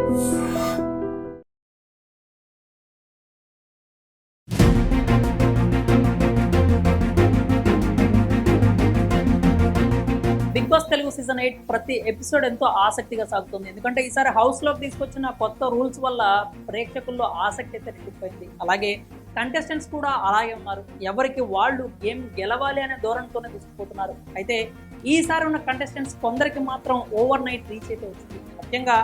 Big boss Telugu season 8 ప్రతి episode ఎంతో ఆసక్తిగా సాగుతుంది. ఎందుకంటే ఈసారి హౌస్లోకి తీసుకొచ్చిన కొత్త రూల్స్ వల్ల ప్రేక్షకుల్లో ఆసక్తి అయితే రెట్టిపోయింది. అలాగే కంటెస్టెంట్స్ కూడా అలాగే ఉన్నారు. ఎవరికి వాళ్ళు గేమ్ గెలవాలి అనే ధోరణితోనే తీసుకుపోతున్నారు. అయితే ఈసారి ఉన్న కంటెస్టెంట్స్ కొందరికి మాత్రం ఓవర్ నైట్ రీచ్ అయితే వచ్చింది. ముఖ్యంగా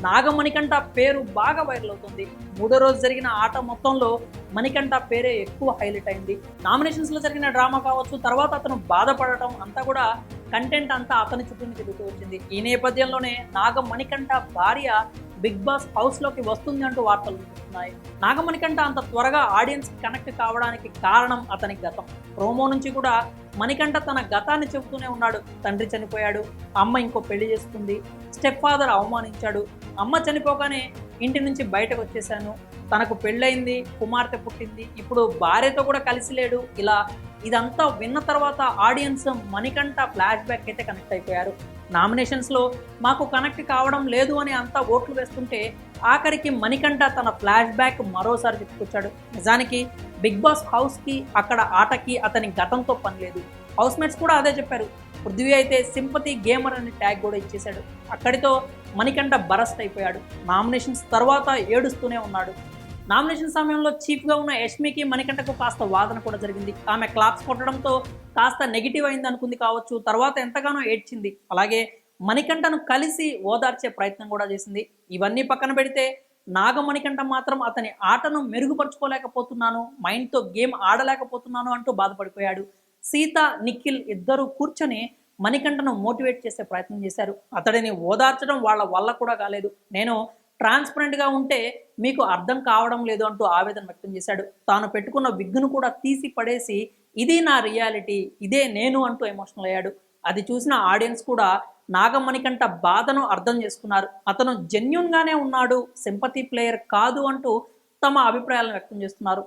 నాగమణికంఠ పేరు బాగా వైరల్ అవుతుంది. మూడో రోజు జరిగిన ఆట మొత్తంలో మణికంఠ పేరే ఎక్కువ హైలైట్ అయింది. నామినేషన్స్లో జరిగిన డ్రామా కావచ్చు, తర్వాత అతను బాధపడటం అంతా కూడా కంటెంట్ అంతా అతని చుట్టూనే తిరుగుతూ వచ్చింది. ఈ నేపథ్యంలోనే నాగమణికంఠ భార్య బిగ్ బాస్ హౌస్లోకి వస్తుంది అంటూ వార్తలు వినిపిస్తున్నాయి. నాగమణికంఠ అంత త్వరగా ఆడియన్స్ కనెక్ట్ కావడానికి కారణం అతని గతం. ప్రోమో నుంచి కూడా మణికంఠ తన గతాన్ని చెబుతూనే ఉన్నాడు. తండ్రి చనిపోయాడు, అమ్మ ఇంకో పెళ్లి చేసుకుంది, స్టెప్ ఫాదర్ అవమానించాడు, అమ్మ చనిపోగానే ఇంటి నుంచి బయటకు వచ్చేసాను, తనకు పెళ్ళయింది, కుమార్తె పుట్టింది, ఇప్పుడు భార్యతో కూడా కలిసి లేడు. ఇలా ఇదంతా విన్న తర్వాత ఆడియన్స్ మణికంఠ ఫ్లాష్ బ్యాక్ అయితే కనెక్ట్ అయిపోయారు. నామినేషన్స్లో మాకు కనెక్ట్ కావడం లేదు అని అంతా ఓట్లు వేస్తుంటే ఆఖరికి మణికంఠ తన ఫ్లాష్ బ్యాక్ మరోసారి చెప్పుకొచ్చాడు. నిజానికి బిగ్ బాస్ హౌస్కి, అక్కడ ఆటకి అతని గతంతో పని లేదు. హౌస్మేట్స్ కూడా అదే చెప్పారు. పృథ్వీ అయితే సింపతి గేమర్ అని ట్యాగ్ కూడా ఇచ్చేశాడు. అక్కడితో మణికంఠ బరస్ట్ అయిపోయాడు. నామినేషన్స్ తర్వాత ఏడుస్తూనే ఉన్నాడు. నామినేషన్ సమయంలో చీఫ్గా ఉన్న యష్మికి మణికంఠకు కాస్త వాదన కూడా జరిగింది. ఆమె క్లాప్స్ కొట్టడంతో కాస్త నెగిటివ్ అయింది అనుకుంది కావచ్చు. తర్వాత ఎంతగానో ఏడ్చింది. అలాగే మణికంఠను కలిసి ఓదార్చే ప్రయత్నం కూడా చేసింది. ఇవన్నీ పక్కన పెడితే నాగమణికంఠ మాత్రం అతని ఆటను మెరుగుపరుచుకోలేకపోతున్నాను, మైండ్తో గేమ్ ఆడలేకపోతున్నాను అంటూ బాధపడిపోయాడు. సీత, నిఖిల్ ఇద్దరు కూర్చొని మణికంఠను మోటివేట్ చేసే ప్రయత్నం చేశారు. అతడిని ఓదార్చడం వాళ్ళ వల్ల కూడా కాలేదు. నేను ట్రాన్స్పరెంట్గా ఉంటే మీకు అర్థం కావడం లేదు అంటూ ఆవేదన వ్యక్తం చేశాడు. తాను పెట్టుకున్న విగ్గును కూడా తీసి పడేసి ఇది నా రియాలిటీ, ఇదే నేను అంటూ ఎమోషనల్ అయ్యాడు. అది చూసిన ఆడియన్స్ కూడా నాగమణికంఠ బాధను అర్థం చేసుకున్నారు. అతను జెన్యూన్గానే ఉన్నాడు, సింపతి ప్లేయర్ కాదు అంటూ తమ అభిప్రాయాలను వ్యక్తం చేస్తున్నారు.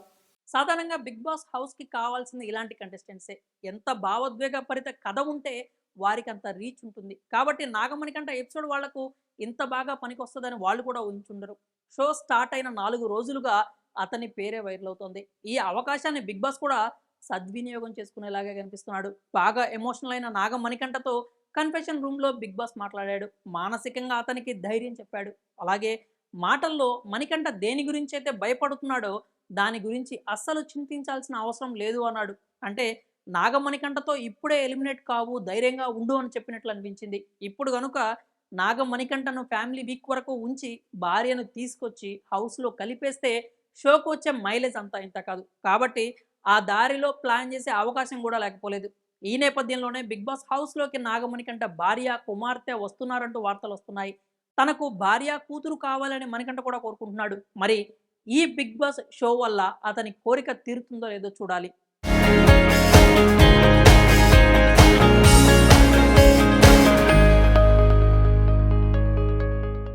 సాధారణంగా బిగ్ బాస్ హౌస్కి కావాల్సింది ఇలాంటి కంటెస్టెంట్సే. ఎంత భావోద్వేగపరిత కథ ఉంటే వారికి అంత రీచ్ ఉంటుంది. కాబట్టి నాగమణికంఠ ఎపిసోడ్ వాళ్లకు ఇంత బాగా పనికొస్తుందని వాళ్ళు కూడా ఊహించుండరు. షో స్టార్ట్ అయిన 4 రోజులుగా అతని పేరే వైరల్ అవుతోంది. ఈ అవకాశాన్ని బిగ్ బాస్ కూడా సద్వినియోగం చేసుకునేలాగా కనిపిస్తున్నాడు. బాగా ఎమోషనల్ అయిన నాగమణికంఠతో కన్ఫెషన్ రూమ్లో బిగ్ బాస్ మాట్లాడాడు. మానసికంగా అతనికి ధైర్యం చెప్పాడు. అలాగే మాటల్లో మణికంఠ దేని గురించి అయితే భయపడుతున్నాడో దాని గురించి అస్సలు చింతించాల్సిన అవసరం లేదు అన్నాడు. అంటే నాగమణికంఠతో ఇప్పుడే ఎలిమినేట్ కావు, ధైర్యంగా ఉండు అని చెప్పినట్లు అనిపించింది. ఇప్పుడు కనుక నాగమణికంఠను ఫ్యామిలీ వీక్ వరకు ఉంచి భార్యను తీసుకొచ్చి హౌస్లో కలిపేస్తే షోకు వచ్చే మైలేజ్ అంతా ఇంత కాదు. కాబట్టి ఆ దారిలో ప్లాన్ చేసే అవకాశం కూడా లేకపోలేదు. ఈ నేపథ్యంలోనే బిగ్ బాస్ హౌస్లోకి నాగమణికంఠ భార్య, కుమార్తె వస్తున్నారంటూ వార్తలు వస్తున్నాయి. తనకు భార్య, కూతురు కావాలని మణికంఠ కూడా కోరుకుంటున్నాడు. మరి ఈ బిగ్ బాస్ షో వల్ల అతని కోరిక తీరుతుందో లేదో చూడాలి.